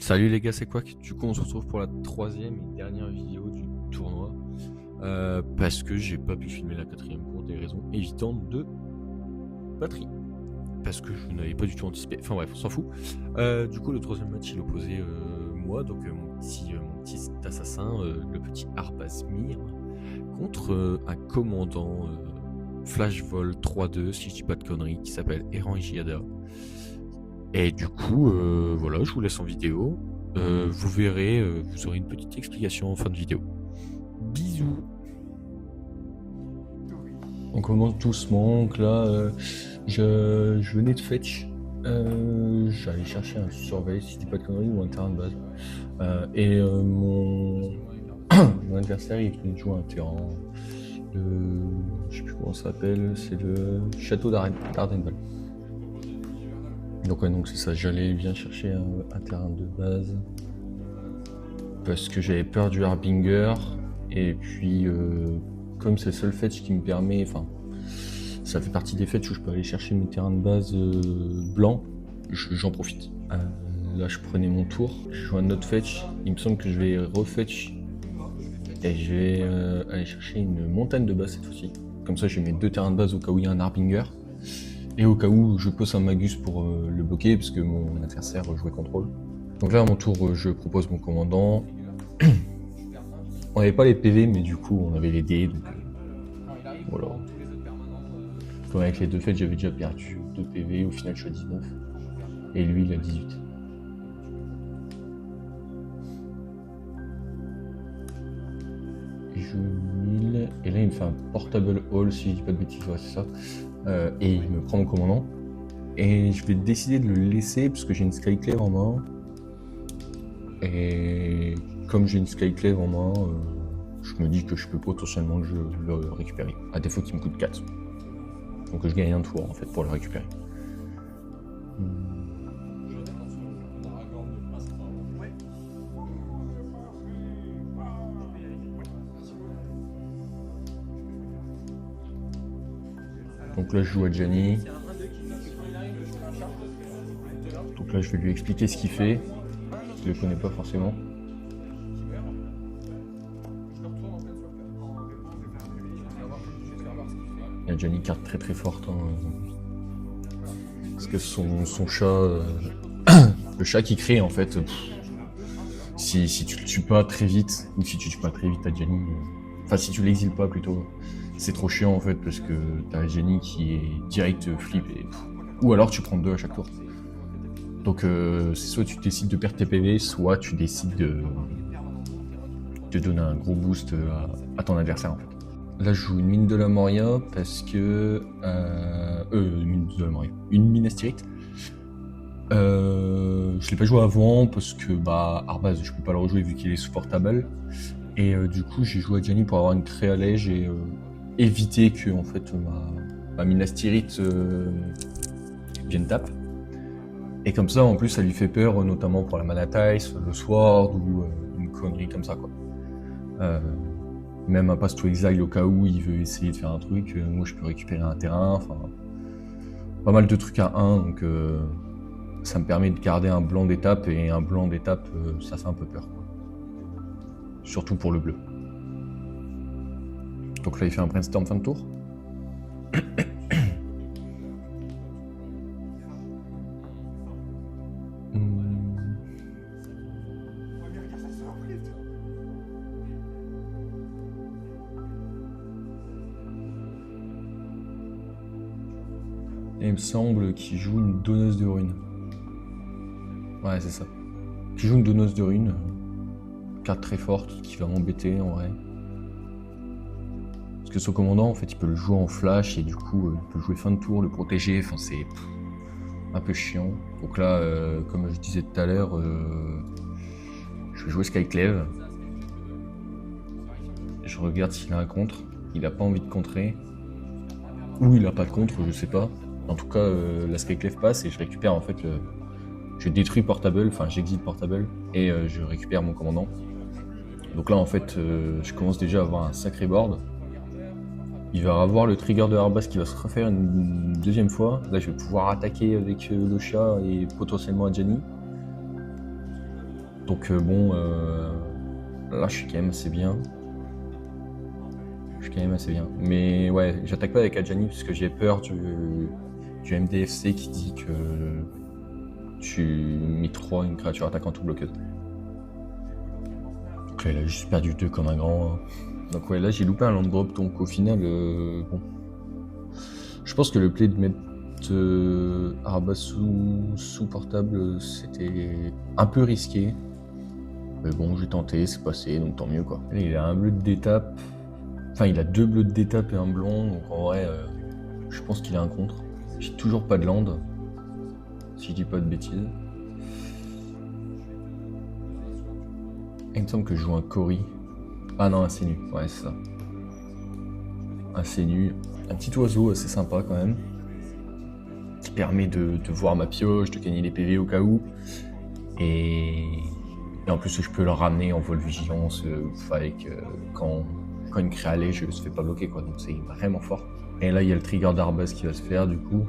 Salut les gars, c'est quoi? Du coup, on se retrouve pour la troisième et dernière vidéo du tournoi. Parce que j'ai pas pu filmer la quatrième pour des raisons évidentes de batterie. Parce que je n'avais pas du tout anticipé. Enfin bref, on s'en fout. Du coup, le troisième match, il opposait moi, donc mon petit assassin, le petit Arbazmir, contre un commandant Flash Vol 3-2, si je dis pas de conneries, qui s'appelle Eran Ishiada. Et du coup, voilà, je vous laisse en vidéo. Vous verrez, vous aurez une petite explication en fin de vidéo. Bisous. On commence doucement. Donc là, je venais de fetch. J'allais chercher un surveil, si je dis pas de conneries, ou un terrain de base. Mon adversaire, il venait de jouer un terrain. Je sais plus comment ça s'appelle, c'est le château d'Ardenval. Donc ouais, donc c'est ça, j'allais bien chercher un terrain de base parce que j'avais peur du Harbinger, et puis comme c'est le seul fetch qui me permet, enfin ça fait partie des fetch où je peux aller chercher mes terrains de base blancs, j'en profite. Là je prenais mon tour, je joue un autre fetch, il me semble que je vais refetch et je vais aller chercher une montagne de base cette fois-ci. Comme ça j'ai mes deux terrains de base au cas où il y a un Harbinger. Et au cas où je pose un Magus pour le bloquer, parce que mon adversaire jouait contrôle. Donc là à mon tour je propose mon commandant. On n'avait pas les PV, mais du coup on avait les dés, donc voilà. Comme avec les deux fêtes j'avais déjà perdu 2 PV, au final je suis à 19. Et lui il a 18. Je 1000, et là il me fait un portable hall, si je dis pas de bêtises, ouais, c'est ça. Et il me prend mon commandant. Et je vais décider de le laisser parce que j'ai une Skyclave en main. Et comme j'ai une Skyclave en main, je me dis que je peux potentiellement le récupérer. À défaut qu'il me coûte 4. Donc je gagne un tour en fait pour le récupérer. Donc là je joue à Gianni. Donc là je vais lui expliquer ce qu'il fait. Je le connais pas forcément. Il y a Gianni carte très très forte. Parce que son chat, le chat qui crée en fait, si tu le tues pas très vite, ou si tu tues pas très vite à Gianni, enfin si tu l'exiles pas plutôt, c'est trop chiant en fait parce que t'as Gianni qui est direct flip, ou alors tu prends 2 à chaque tour. Donc c'est soit tu décides de perdre tes PV, soit tu décides de donner un gros boost à ton adversaire en fait. Là je joue une mine de la Moria parce que... une mine astérite. Je l'ai pas joué avant parce que Arbaz je peux pas le rejouer vu qu'il est supportable. Et du coup j'ai joué à Gianni pour avoir une créa lège et éviter que en fait ma mine astérite vienne tape. Et comme ça en plus ça lui fait peur, notamment pour la Manatais, le Sword ou une connerie comme ça quoi. Même un pass to exile au cas où il veut essayer de faire un truc, moi je peux récupérer un terrain, enfin pas mal de trucs à 1, donc ça me permet de garder un blanc d'étape, et un blanc d'étape ça fait un peu peur quoi. Surtout pour le bleu. Donc là il fait un brainstorm fin de tour. Et il me semble qu'il joue une donneuse de runes. Ouais, c'est ça. Qui joue une donneuse de runes. Carte très forte qui va m'embêter en vrai. Parce que son commandant, en fait, il peut le jouer en flash et du coup, il peut le jouer fin de tour, le protéger. Enfin, c'est un peu chiant. Donc là, comme je disais tout à l'heure, je vais jouer Skyclave. Je regarde s'il a un contre. Il a pas envie de contrer. Ou il a pas de contre, je sais pas. En tout cas, la Skyclave passe et je récupère en fait je détruis Portable, enfin j'exile Portable et je récupère mon commandant. Donc là en fait je commence déjà à avoir un sacré board. Il va avoir le trigger de Arbaz qui va se refaire une deuxième fois. Là je vais pouvoir attaquer avec le chat et potentiellement à Gianni. Donc bon, là je suis quand même assez bien. Je suis quand même assez bien. Mais ouais, j'attaque pas avec Adjani parce que j'ai peur du MDFC qui dit que tu mets 3 une créature attaquante ou bloqueuse. Donc là, il a juste perdu 2 comme un grand. Donc ouais, là j'ai loupé un land drop, donc au final, bon. Je pense que le play de mettre Arba sous portable, c'était un peu risqué. Mais bon, j'ai tenté, c'est passé, donc tant mieux quoi. Et il a un bleu d'étape. Enfin, il a 2 bleus d'étape et un blanc, donc en vrai, je pense qu'il a un contre. J'ai toujours pas de land, si je dis pas de bêtises. Il me semble que je joue un Cory. Ah non, un Sénu, ouais, c'est ça. Un Sénu. Un petit oiseau assez sympa quand même. Qui permet de voir ma pioche, de gagner les PV au cas où. Et en plus, je peux le ramener en vol vigilance avec, quand une créa je se fait pas bloquer, quoi. Donc c'est vraiment fort. Et là, il y a le trigger d'Arbaz qui va se faire, du coup.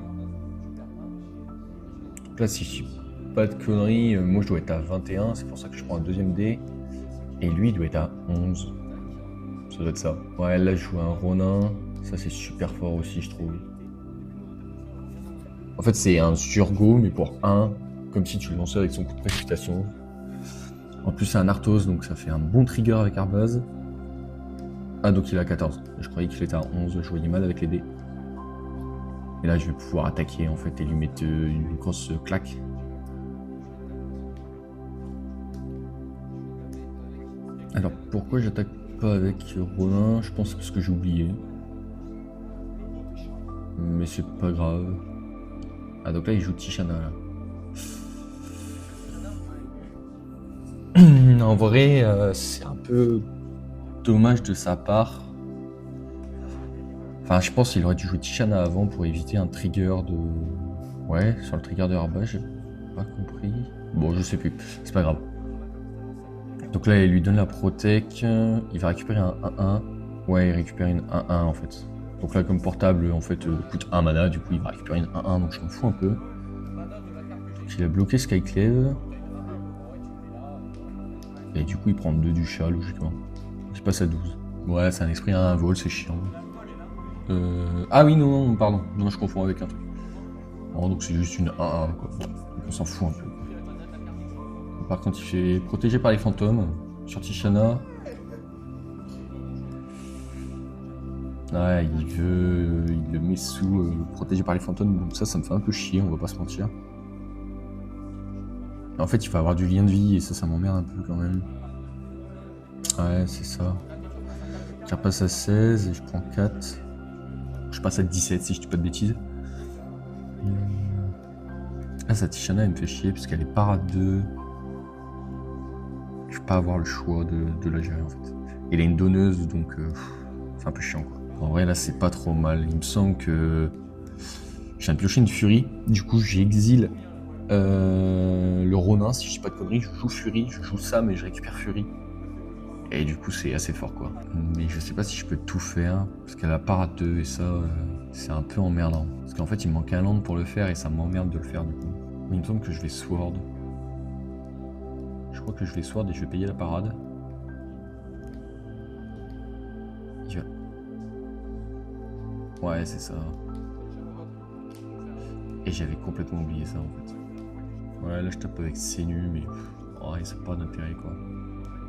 Donc là, si je dis pas de conneries, moi je dois être à 21, c'est pour ça que je prends un deuxième dé. Et lui, il doit être à 11. Ça doit être ça. Ouais, là, je joue un Ronin. Ça, c'est super fort aussi, je trouve. En fait, c'est un surgo, mais pour 1, comme si tu le lançais avec son coup de précipitation. En plus, c'est un Arthos, donc ça fait un bon trigger avec Arbaz. Ah, donc il est à 14. Je croyais qu'il était à 11, je voyais mal avec les dés. Et là, je vais pouvoir attaquer, en fait, et lui mettre une grosse claque. Alors, pourquoi j'attaque pas avec Ronin? Je pense parce que j'ai oublié. Mais c'est pas grave. Ah, donc là, il joue Tishana, là. En vrai, c'est un peu dommage de sa part. Enfin, je pense qu'il aurait dû jouer Tishana avant pour éviter un trigger de... Ouais, sur le trigger de Arba, j'ai pas compris. Bon, je sais plus, c'est pas grave. Donc là, il lui donne la protec, il va récupérer un 1-1. Ouais, il récupère une 1-1 en fait. Donc là, comme portable, en fait, coûte 1 mana, du coup, il va récupérer une 1-1, donc je m'en fous un peu. Donc il a bloqué Skyclave. Et du coup, il prend 2 du chat, logiquement. Il passe à 12. Ouais, c'est un esprit à un vol, c'est chiant. Ah oui, non, pardon. Non, je confonds avec un truc. Oh, donc c'est juste une 1-1, quoi. Donc on s'en fout un peu. Par contre, il fait protégé par les fantômes sur Tishana. Ouais, il le met sous protégé par les fantômes, donc ça me fait un peu chier, on va pas se mentir. En fait, il faut avoir du lien de vie et ça m'emmerde un peu quand même. Ouais, c'est ça. Je repasse à 16 et je prends 4. Je passe à 17 si je dis pas de bêtises. Ah, sa Tishana, elle me fait chier parce qu'elle est parade 2. Je peux pas avoir le choix de la gérer en fait. Elle est une donneuse, donc c'est un peu chiant quoi. En vrai, là, c'est pas trop mal. Il me semble que je viens de piocher une Furie. Du coup, j'exile le Ronin, si je dis pas de conneries. Je joue Furie, je joue ça, mais je récupère Furie. Et du coup, c'est assez fort quoi. Mais je sais pas si je peux tout faire, parce qu'elle a parade 2 et ça, c'est un peu emmerdant. Parce qu'en fait, il me manque un land pour le faire et ça m'emmerde de le faire du coup. Mais il me semble que je vais Sword. Je crois que je vais Sword et je vais payer la parade. Il va... Ouais, c'est ça. Et j'avais complètement oublié ça en fait. Ouais, là je tape avec Sénu, mais ouais, ça n'a pas d'intérêt quoi.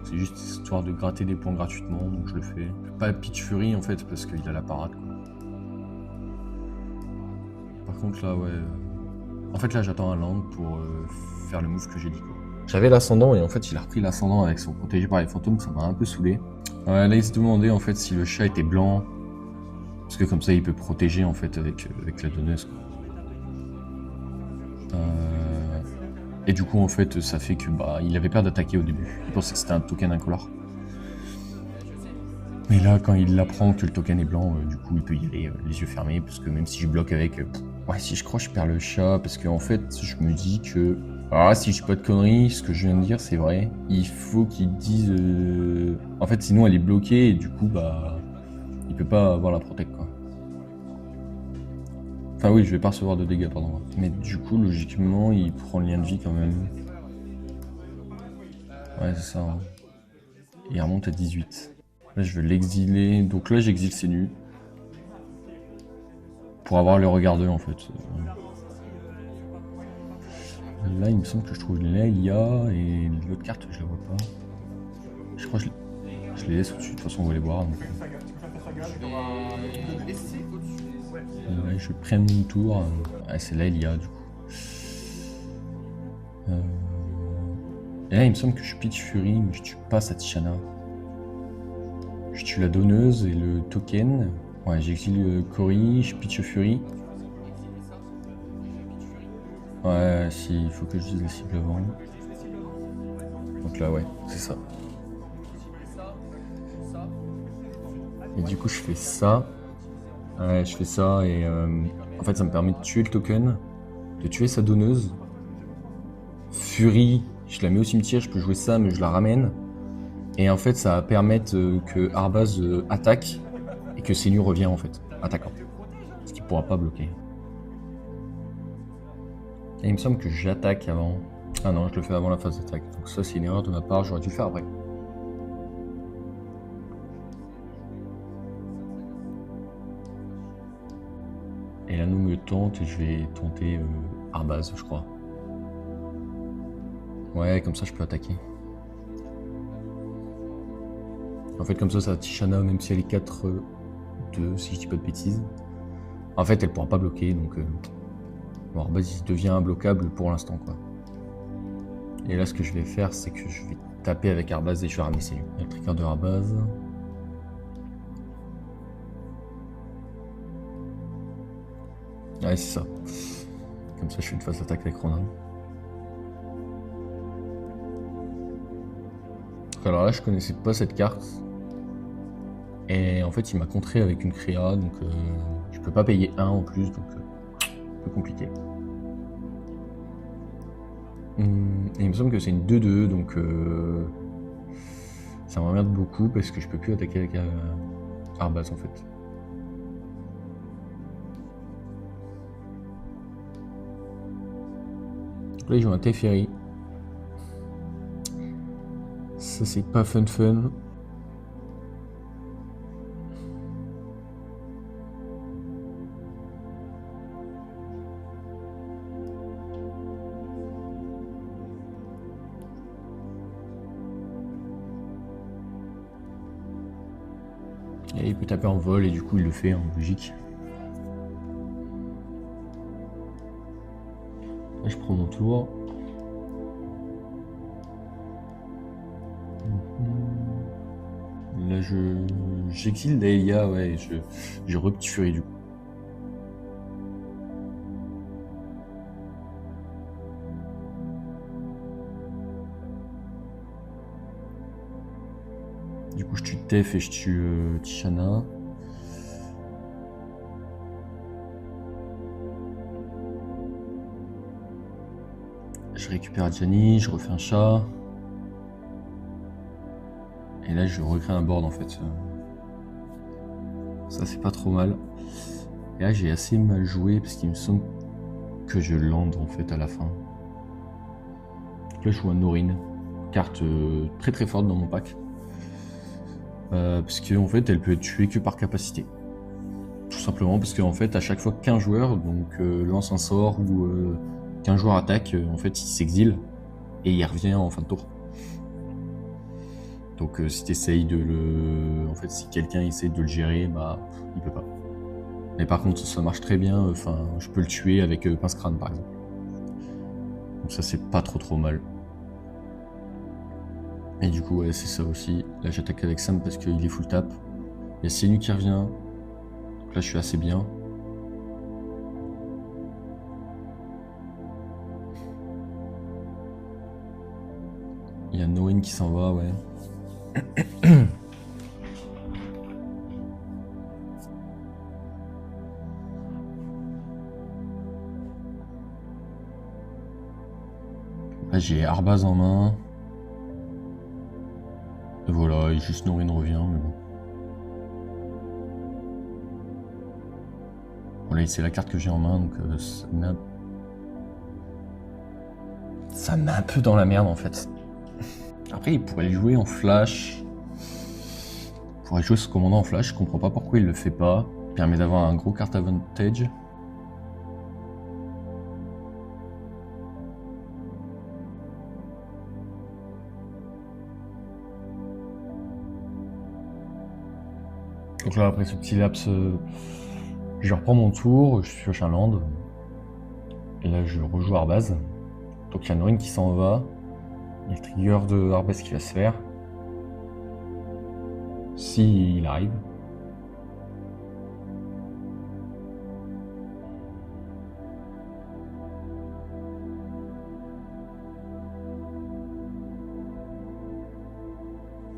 C'est juste histoire de gratter des points gratuitement, donc je le fais. Pas Pitch Fury en fait, parce qu'il a la parade quoi. Par contre là, ouais... En fait là j'attends un land pour faire le move que j'ai dit quoi. J'avais l'ascendant et en fait il a repris l'ascendant avec son protégé par les fantômes, ça m'a un peu saoulé. Ouais, là il se demandait en fait si le chat était blanc, parce que comme ça il peut protéger en fait avec la donneuse quoi. Et du coup en fait ça fait que il avait peur d'attaquer au début. Il pensait que c'était un token incolore. Mais là quand il apprend que le token est blanc, du coup il peut y aller les yeux fermés, parce que même si je bloque avec... ouais, si je crois je perds le chat, parce qu'en fait je me dis que... Ah, si je dis pas de conneries, ce que je viens de dire c'est vrai. Il faut qu'il dise... En fait sinon elle est bloquée et du coup il peut pas avoir la protect quoi. Enfin oui, je vais pas recevoir de dégâts, pardon. Mais du coup, logiquement, il prend le lien de vie quand même. Ouais, c'est ça. Hein. Et il remonte à 18. Là, je vais l'exiler. Donc là, j'exile Sénu. Pour avoir le regard d'eux, en fait. Là, il me semble que je trouve l'Aïa et l'autre carte, je la vois pas. Je crois que je les laisse au-dessus. De toute façon, on va les voir. Donc... Là, je prends mon tour. Ah, c'est l'Aïa, du coup. Et là, il me semble que je pitch Fury, mais je tue pas Satishana. Je tue la donneuse et le token. Ouais, j'exile Cory, je pitch Fury. Ouais, si, il faut que je dise la cible avant. Donc là, ouais, c'est ça. Et du coup, je fais ça. Ouais, je fais ça et en fait, ça me permet de tuer le token, de tuer sa donneuse. Fury, je la mets au cimetière, je peux jouer ça, mais je la ramène. Et en fait, ça va permettre que Arbaz attaque et que Sénu revient en fait, attaquant. Ce qui pourra pas bloquer. Et il me semble que j'attaque avant. Ah non, je le fais avant la phase d'attaque. Donc ça, c'est une erreur de ma part, j'aurais dû le faire après. Et là, nous me tente et je vais tenter Arbaz, je crois. Ouais, comme ça, je peux attaquer. En fait, comme ça Tishana, même si elle est 4-2, si je dis pas de bêtises. En fait, elle pourra pas bloquer, donc... Bon, Arbaz, il devient imbloquable pour l'instant, quoi. Et là, ce que je vais faire, c'est que je vais taper avec Arbaz et je vais ramener Sénu. Il y a le trigger de Arbaz. Ouais, c'est ça. Comme ça, je fais une phase d'attaque avec Ronin. Alors là, je connaissais pas cette carte. Et en fait, il m'a contré avec une créa, donc je peux pas payer 1 en plus, donc un peu compliqué. Et il me semble que c'est une 2-2, donc ça m'emmerde beaucoup parce que je peux plus attaquer avec Arbaz en fait. Donc là, il joue un Teferi. Ça, c'est pas fun. Et il peut taper en vol et du coup il le fait en logique. Là je prends mon tour. Là j'exile Daelia, ouais, je re-petit Fury du coup. Du coup je tue Tef et je tue Tishana. Je récupère Gianni, je refais un chat. Et là je recrée un board en fait. Ça c'est pas trop mal. Et là j'ai assez mal joué parce qu'il me semble que je land en fait à la fin. Donc là je joue un Norin. Carte très très forte dans mon pack. Parce qu'en fait elle peut être tuée que par capacité. Tout simplement parce qu'en fait à chaque fois qu'un joueur donc, lance un sort ou qu'un joueur attaque, en fait il s'exile et il revient en fin de tour. Donc si t'essayes de le... En fait si quelqu'un essaie de le gérer, bah il peut pas. Mais par contre ça marche très bien, enfin je peux le tuer avec pince crâne par exemple. Donc ça c'est pas trop mal. Et du coup ouais c'est ça aussi. Là j'attaque avec Sam parce qu'il est full tap. Il y a Sénu qui revient. Donc là je suis assez bien. Il y a Noin qui s'en va, ouais. Là j'ai Arbaz en main. Et voilà, et juste Norin revient, mais bon. Bon là c'est la carte que j'ai en main, donc ça me met un peu dans la merde en fait. Après, il pourrait le jouer en flash. Il pourrait jouer ce commandant en flash. Je comprends pas pourquoi il le fait pas. Il permet d'avoir un gros carte advantage. Donc là, après ce petit laps, je reprends mon tour, je pioche un land. Et là, je rejoue Arbaz. Donc il y a Norin qui s'en va. Il y a le trigger de Arbaz qui va se faire. Si il arrive.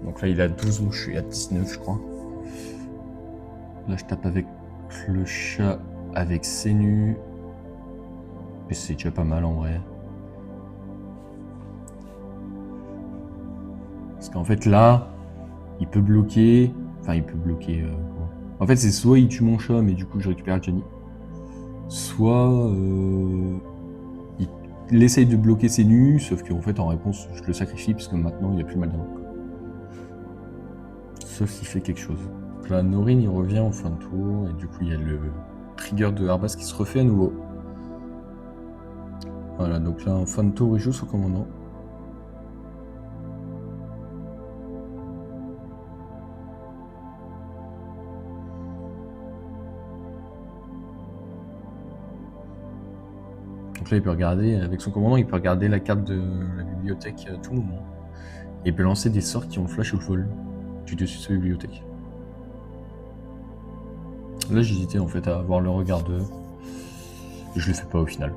Donc là, il a 12, moi je suis à 19, je crois. Là, je tape avec le chat, avec Senu. Et c'est déjà pas mal en vrai. Parce qu'en fait, là, il peut bloquer. Enfin, il peut bloquer. En fait, c'est soit il tue mon chat, mais du coup, je récupère Johnny. Soit il essaye de bloquer Senu, sauf qu'en fait, en réponse, je le sacrifie parce que maintenant, il a plus mal d'un coup. Sauf s'il fait quelque chose. Donc là, Norin, il revient en fin de tour, et du coup, il y a le trigger de Arbaz qui se refait à nouveau. Voilà, donc là, en fin de tour, il joue son commandant. Donc là, il peut regarder, avec son commandant, il peut regarder la carte de la bibliothèque à tout moment. Et il peut lancer des sorts qui ont flash ou le vol du dessus de sa bibliothèque. Là, j'hésitais en fait à avoir le regard d'eux. Et je le fais pas au final.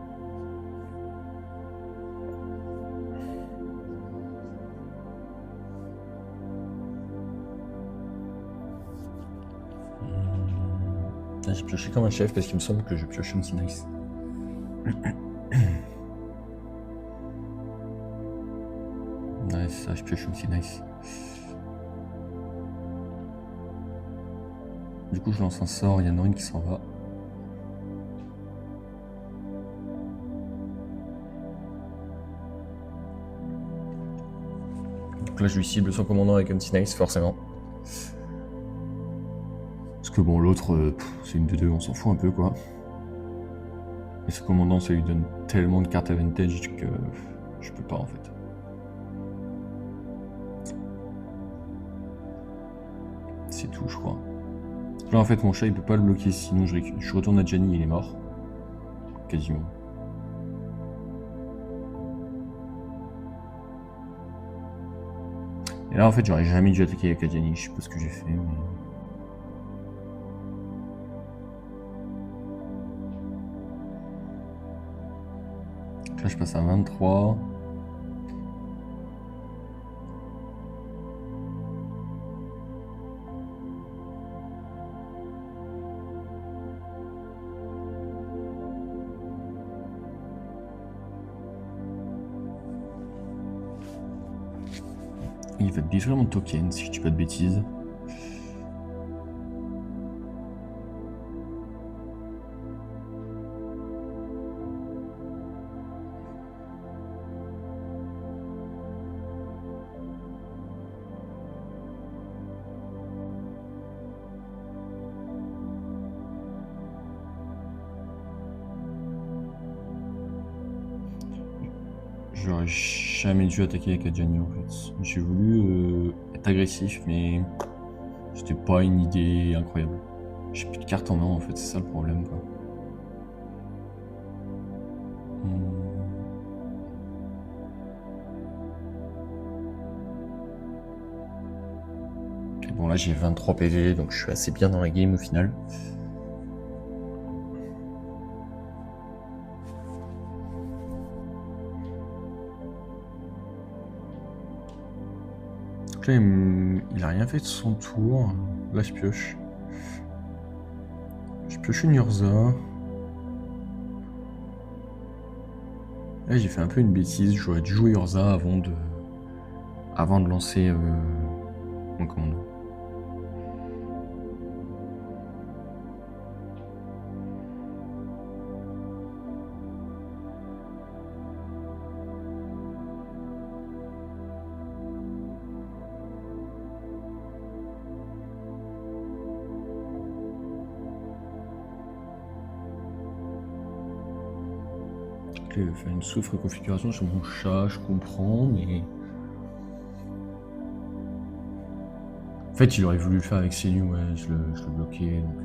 Là, j'ai pioché comme un chef parce qu'il me semble que je pioche une Nice. Ouais, c'est ça, je pioche une Nice. Du coup, je lance un sort, il y a Norin qui s'en va. Donc là, je lui cible son commandant avec un petit Nice, forcément. Parce que bon, l'autre, c'est une 2-2, on s'en fout un peu, quoi. Et ce commandant, ça lui donne tellement de cartes advantage que je peux pas, en fait. C'est tout, je crois. Là, en fait, mon chat, il peut pas le bloquer, sinon je retourne à Gianni, il est mort. Quasiment. Et là, en fait, j'aurais jamais dû attaquer avec Gianni, je sais pas ce que j'ai fait, mais... Là, je passe à 23. Il va détruire mon token, si je dis pas de bêtises. J'aurais jamais dû attaquer avec Adjani en fait. J'ai voulu être agressif, mais c'était pas une idée incroyable. J'ai plus de cartes en main en fait, c'est ça le problème quoi. Ok, bon là j'ai 23 PV, donc je suis assez bien dans la game au final. Donc là, il a rien fait de son tour. Là, je pioche. Je pioche une Urza. Là, j'ai fait un peu une bêtise. J'aurais dû jouer Urza avant de lancer mon commando. Ok, il va faire une souffre configuration sur mon chat, je comprends, mais... En fait, il aurait voulu le faire avec Céline, ouais, je le bloquais, donc...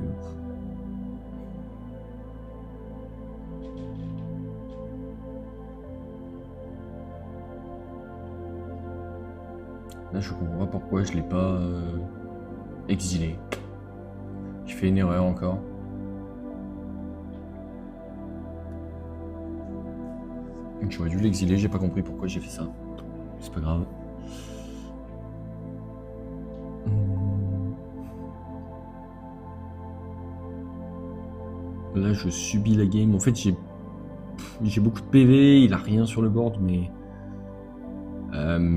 Là, je comprends pas pourquoi je l'ai pas exilé. J'ai fait une erreur encore. J'aurais dû l'exiler, j'ai pas compris pourquoi j'ai fait ça. C'est pas grave. Là, je subis la game. En fait, j'ai beaucoup de PV, il a rien sur le board, mais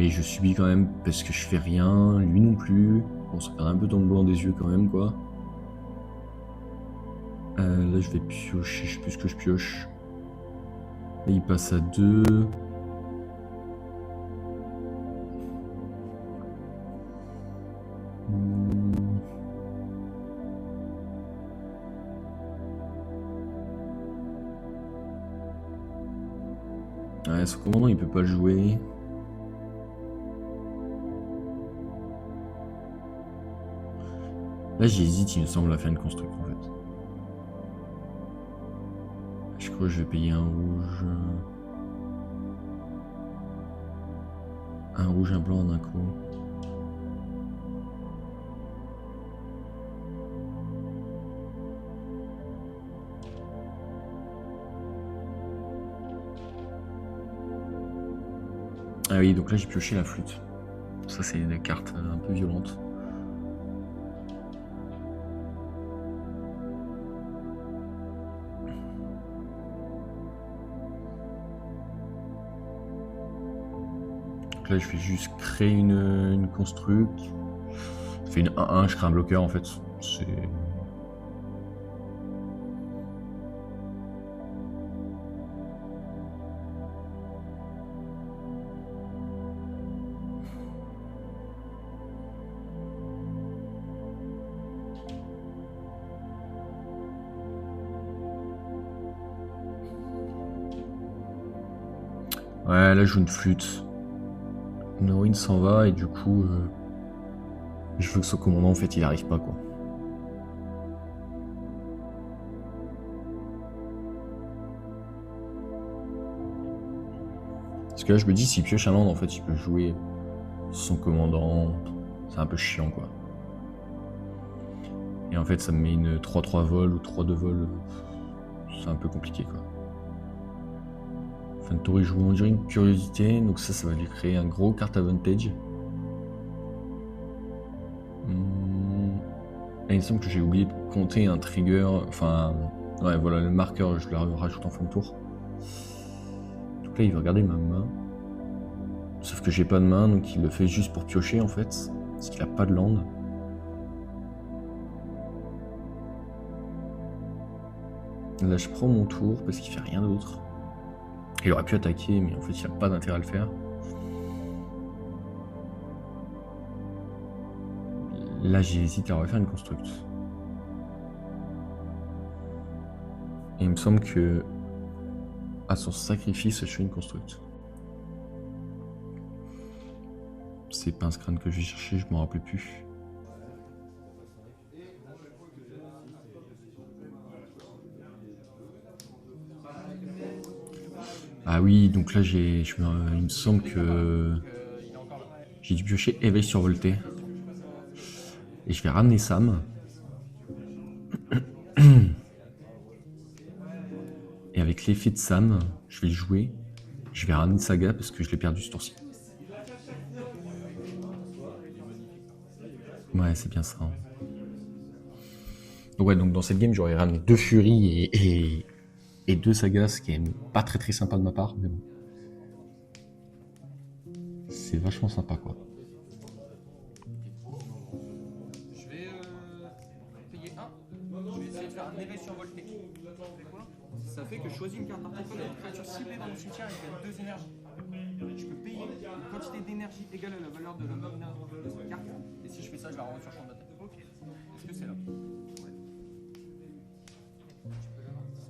je subis quand même parce que je fais rien, lui non plus. Bon, ça perd un peu dans le blanc des yeux quand même, quoi. Là, je vais piocher, je sais plus ce que je pioche. Là, il passe à 2. Ouais, son commandant, il peut pas le jouer. Là, j'hésite, il me semble, à faire une construction, en fait. Je crois que je vais payer un rouge. Un rouge, un blanc en un coup. Ah oui, donc là, j'ai pioché la flûte. Ça, c'est des cartes un peu violentes. Donc là, je vais juste créer une construct. Je fais une 1-1, je crée un bloqueur, en fait. C'est... Ouais, là, je joue une flûte. Norine s'en va, et du coup... je veux que son commandant, en fait, il arrive pas, quoi. Parce que là, je me dis, s'il pioche un land, en fait, il peut jouer son commandant. C'est un peu chiant, quoi. Et en fait, ça me met une 3-3 vol ou 3-2 vol. C'est un peu compliqué, quoi. Fantori joue Enduring Curiosité, donc ça va lui créer un gros carte advantage. Et il me semble que j'ai oublié de compter un trigger, enfin... Ouais, voilà, le marqueur, je le rajoute en fin de tour. Donc là, il va regarder ma main. Sauf que j'ai pas de main, donc il le fait juste pour piocher, en fait. Parce qu'il a pas de land. Là, je prends mon tour, parce qu'il fait rien d'autre. Il aurait pu attaquer, mais en fait, il n'a pas d'intérêt à le faire. Là, j'hésite à refaire une construct. Et il me semble que à son sacrifice, je fais une construct. C'est Pince Crâne que j'ai cherché, je m'en rappelais plus. Ah oui, donc là, il me semble que j'ai dû piocher Éveil survolté. Et je vais ramener Sam. Et avec l'effet de Sam, je vais le jouer. Je vais ramener Saga parce que je l'ai perdu ce tour-ci. Ouais, c'est bien ça. Ouais, donc dans cette game, j'aurais ramené 2 Furies et 2 Sagas, ce qui est pas très très sympa de ma part, mais bon. C'est vachement sympa, quoi. Je vais payer 1. Je vais essayer de faire un éveil survolté. Ça fait que je choisis une carte artefact d'une créature ciblée dans mon cimetière et je gagne 2 énergies. Je peux payer une quantité d'énergie égale à la valeur de la mana de cette carte. Et si je fais ça, je la renvoie sur champ de bataille. Ok. Est-ce que c'est là? Ouais.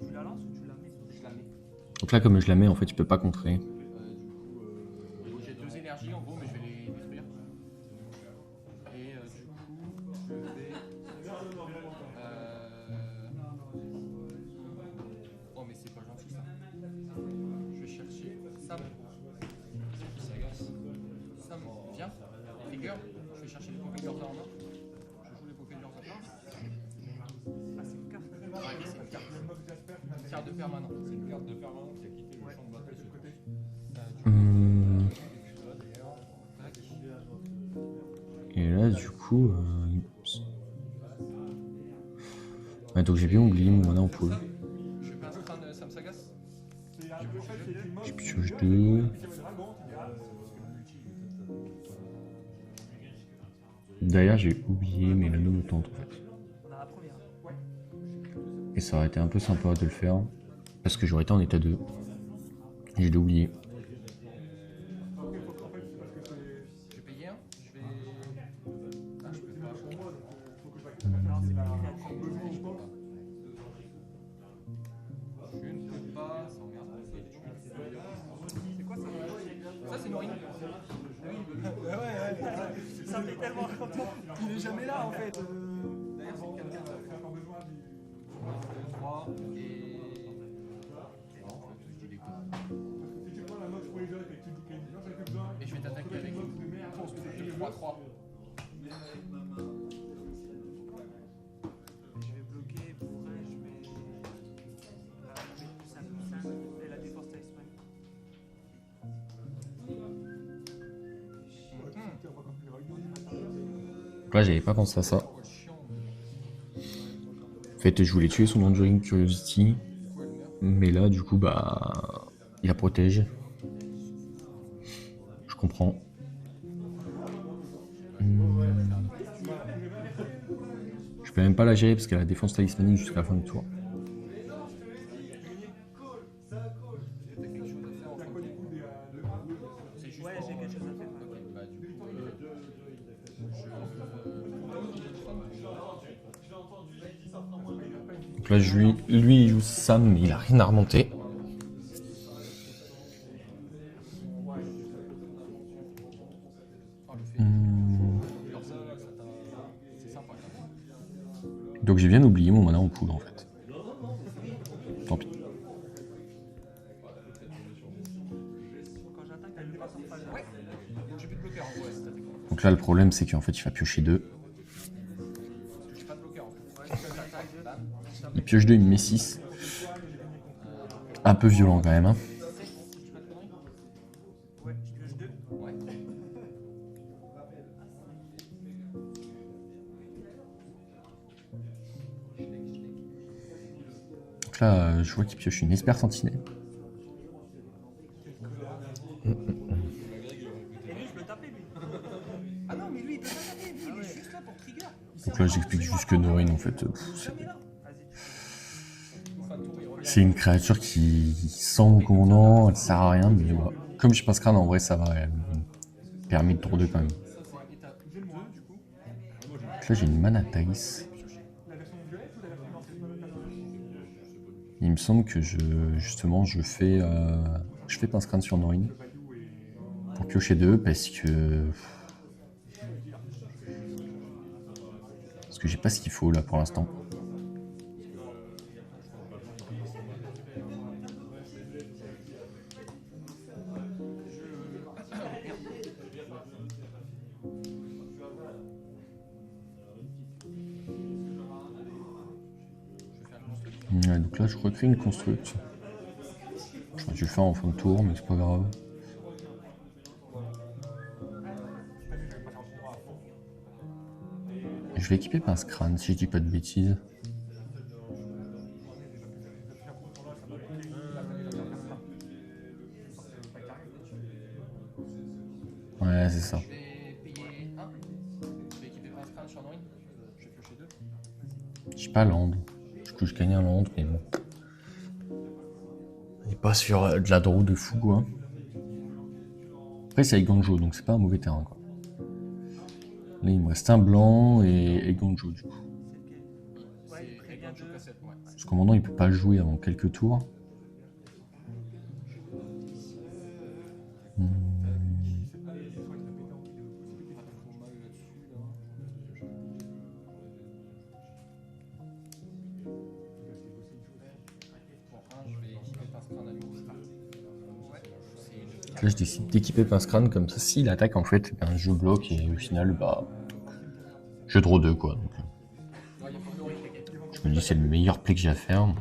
Tu la lances ou tu la mets? Je la mets. Donc là, comme je la mets, en fait, tu peux pas contrer. J'ai 2 énergies en gros, mais je vais les détruire. Et du coup, je vais. Oh, mais c'est pas gentil ça. Je vais chercher Sam. Sam, viens. Trigger. Je vais chercher les Pokémon en main. Je joue les Pokémon en main. Ah, c'est une carte. Ah, oui, c'est une carte. Une carte de permanent. C'est une carte de permanent qui a quitté le champ de bataille sur le côté. Et là, du coup... Ouais, donc j'ai bien oublié mon mana en pool. Je fais un screen de Sam Sagas. J'ai pioche 2. D'ailleurs, j'ai oublié mes anneaux mutants en fait. On a la première. Et ça aurait été un peu sympa de le faire. Parce que j'aurais été en état 2. J'ai oublié. Je vais payer un. Je vais. Ah, je peux pas. Je ne peux pas. Ça emmerde. C'est quoi ça? Ça, c'est Norine. Ça me fait tellement content. Il est jamais là en fait. D'ailleurs, c'est quelqu'un qui a encore besoin du 3 et. Et je vais t'attaquer avec une ponce de 3-3. Je vais bloquer pour vrai, je mets ça et la défense talisman. Là, j'avais pas pensé à ça. En fait, je voulais tuer son Enduring Curiosity. Mais là, du coup, bah... il la protège. Je comprends. Je peux même pas la gérer parce qu'elle a la défense talismanique jusqu'à la fin du tour. Ouais, j'ai quelque chose à faire. Donc là, lui, il joue Sam, mais il a rien à remonter. Donc j'ai bien oublié mon mana en pool en fait. Tant pis. Quand j'attaque, elle passe en phase. Ouais, j'ai plus de bloqueur en gros. Donc là, le problème, c'est qu'en fait, il va piocher 2. J'ai pas de bloqueur en fait. Il pioche 2, il me met 6. Un peu violent quand même. Hein. Ouais, je pioche 2. Ouais. Donc là, je vois qu'il pioche une Esper Sentinelle. Et lui, je peux taper lui. Ah non, mais lui il peut pas taper. Lui il est juste là pour trigger. Donc là, j'explique juste que Norine, en fait, Jamais là. c'est une créature qui sent mon commandant, elle sert à rien, mais voilà. Comme je passe crâne, en vrai, ça va, elle me permet de tour 2 quand même. Ça c'est étape 2 du coup. Donc là, j'ai une mana Thaïs. Il me semble que justement, je fais pince crâne sur Norine pour piocher 2 parce que j'ai pas ce qu'il faut là pour l'instant. Ouais, donc là, je recrée une construct. J'aurais dû le faire en fin de tour, mais c'est pas grave. Je vais équiper pince crâne si je dis pas de bêtises. Ouais, c'est ça. Je vais payer 1. Je vais équiper pince crâne sur Norine. Je vais piocher 2. J'ai pas land. Du coup, je gagne un land, mais bon. Il est pas sur de la draw de fou, quoi. Après, c'est avec Ganjo, donc c'est pas un mauvais terrain, quoi. Là, il me reste un blanc et Ganjo, du coup. Ouais, il prévient 2. Ce commandant, il peut pas jouer avant quelques tours. Là, je décide d'équiper Pince Crâne comme ça. S'il attaque, en fait, ben, je bloque et au final, bah, je draw 2 quoi. Donc, je me dis, c'est le meilleur play que j'ai à faire.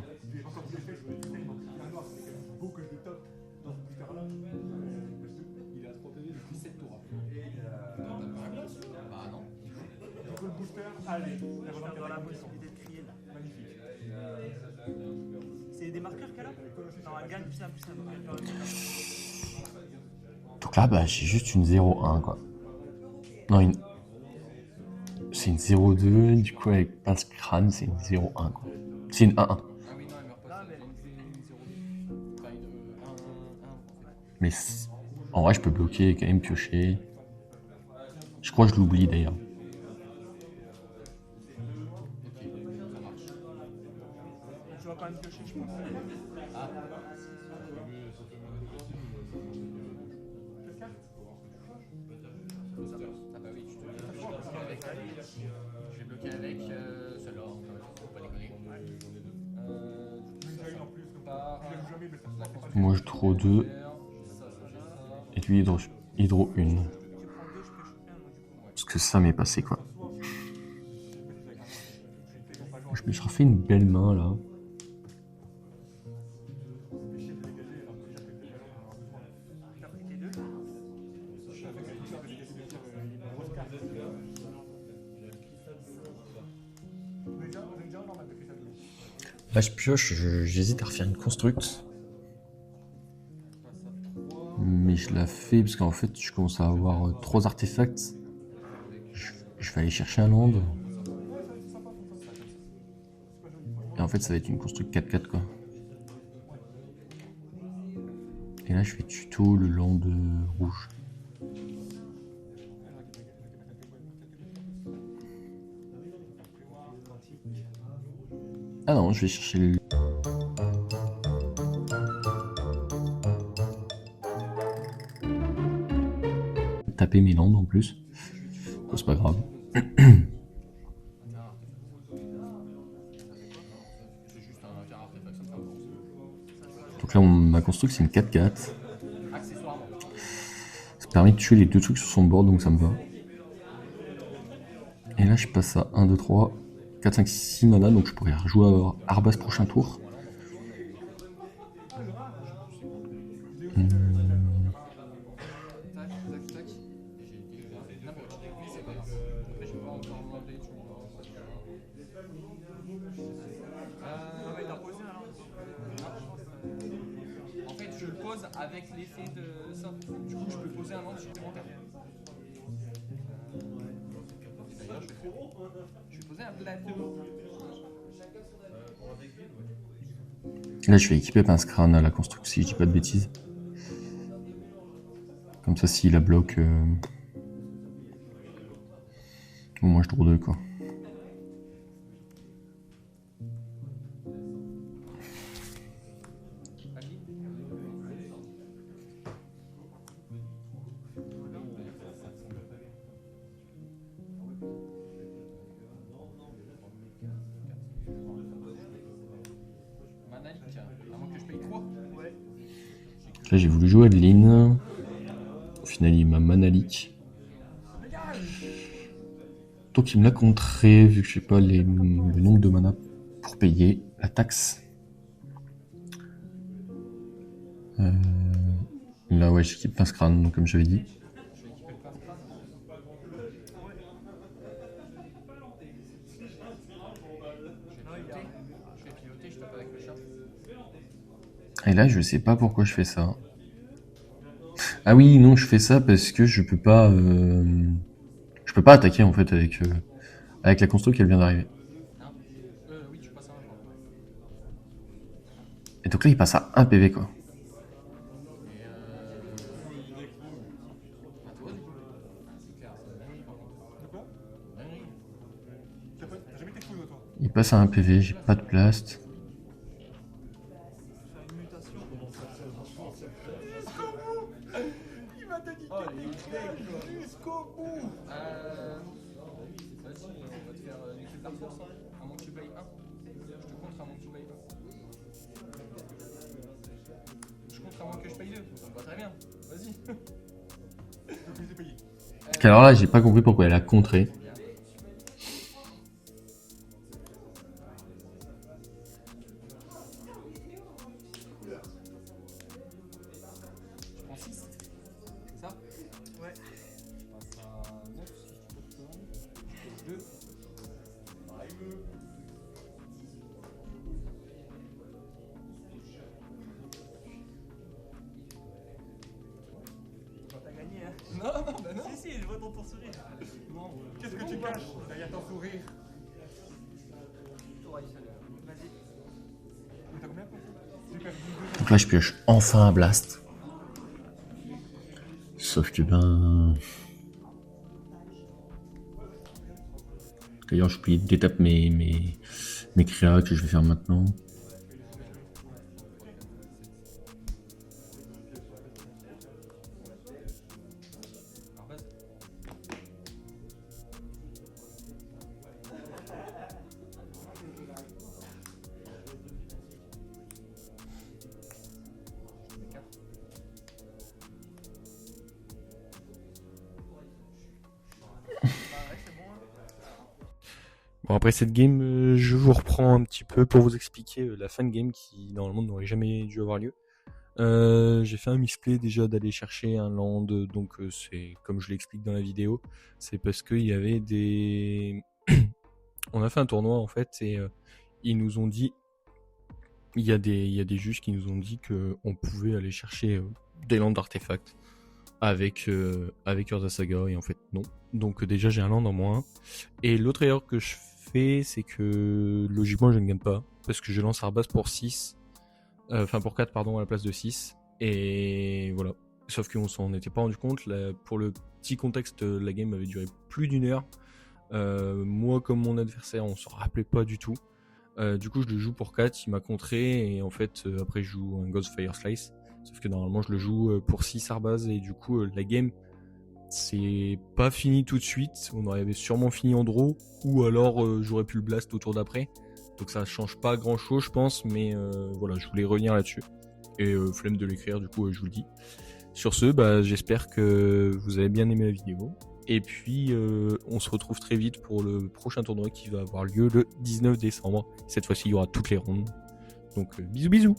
C'est des marqueurs qu'elle a? Non, elle gagne plus un plus un. Donc là, bah, j'ai juste une 0-1 quoi. Non, c'est une 0-2, du coup, avec Pince Crâne, c'est une 0-1 quoi. C'est une 1-1. Ah oui, non, elle meurt pas. C'est une 0. Enfin, une 1, 1, 1. Mais en vrai, je peux bloquer et quand même piocher. Je crois que je l'oublie d'ailleurs. Tu vas quand même piocher, je pense. Ah bah oui, je vais bloquer avec celle-là, faut pas déconner. Moi, je draw 2 et lui, il draw 1. Parce que ça m'est passé quoi. Je me suis refait une belle main là. Là, je pioche, j'hésite à refaire une construct. Mais je la fais parce qu'en fait, je commence à avoir 3 artefacts. Je vais aller chercher un land. Et en fait, ça va être une construct 4-4 quoi. Et là, je fais tuto le land rouge. Ah non, je vais chercher le... Taper mes landes en plus. Bon, c'est pas grave. Donc là, ma construct, c'est une 4-4. Ça permet de tuer les 2 trucs sur son board, donc ça me va. Et là, je passe à 1, 2, 3, 4, 5, 6 mana, donc je pourrais rejouer à Arbas prochain tour. En fait, je le pose avec l'effet de ça. Du coup, je peux poser un land supplémentaire. D'ailleurs, je vais poser un plateau. Là, je vais équiper Pince Crâne à la construction, si je dis pas de bêtises. Comme ça, s'il la bloque, au moins je draw 2 quoi. Manalik, à moins que je paye 3. Là, j'ai voulu jouer Adeline. Au final, il m'a Manalik. Donc, il me l'a contré, vu que je sais pas le nombre de mana pour payer la taxe. Là, ouais, j'équipe Pince Crâne, donc comme j'avais dit. Je vais piloter, je tape avec le chat. Et là, je sais pas pourquoi je fais ça. Ah oui, non, je fais ça parce que je peux pas attaquer en fait avec la construct qui vient d'arriver. Oui, tu passes à un jour. Et donc là, il passe à 1 PV quoi. Et à toi, du coup. C'est clair, c'est la dinguerie, par contre. De quoi? Dinguerie. T'as jamais été fou, toi? Il passe à 1 PV, j'ai pas de blast. Il m'a dédié jusqu'au bout. Vas-y, on va te faire niquer ta force, hein. À moins que tu payes 1. Je te contre à moins que tu payes 1. Je contre à moins que je paye 2. Ça me va très bien. Vas-y. Je les ai payés. Alors là, j'ai pas compris pourquoi elle a contré. Je prends 6. C'est ça? Ouais. Je passe à 9 si je peux te prendre. 2. T'as gagné, hein. Non, non, bah non. Si, je vois ton tour sourire. Non, Qu'est-ce que tu caches derrière ton sourire? Vas-y. Mais t'as combien toi? J'ai perdu Donc là, je pioche enfin un blast. Sauf que ben... D'ailleurs, j'oublie d'étape mes créas que je vais faire maintenant. Arbaz. Bon, après cette game, je vous reprends un petit peu pour vous expliquer la fin de game qui normalement n'aurait jamais dû avoir lieu. J'ai fait un misplay déjà d'aller chercher un land, donc c'est comme je l'explique dans la vidéo, c'est parce qu'il y avait des... On a fait un tournoi en fait et ils nous ont dit, il y a des juges qui nous ont dit qu'on pouvait aller chercher des lands d'artefacts avec Urza Saga et en fait non. Donc déjà j'ai un land en moins. Et l'autre erreur que je fais c'est que logiquement je ne gagne pas parce que je lance Arbaz pour 6. Enfin pour 4 pardon à la place de 6 et voilà, sauf qu'on s'en était pas rendu compte. Pour le petit contexte, la game avait duré plus d'1 heure, moi comme mon adversaire on s'en rappelait pas du tout, du coup je le joue pour 4, il m'a contré et en fait après je joue un Ghostfire Slice, sauf que normalement je le joue pour 6 Arbaz et du coup la game c'est pas fini tout de suite, on aurait sûrement fini en draw ou alors j'aurais pu le blast au tour d'après. Donc ça change pas grand chose je pense, mais voilà, je voulais revenir là-dessus. Et flemme de l'écrire, du coup je vous le dis. Sur ce, bah, j'espère que vous avez bien aimé la vidéo. Et puis on se retrouve très vite pour le prochain tournoi qui va avoir lieu le 19 décembre. Cette fois-ci il y aura toutes les rondes. Donc bisous bisous.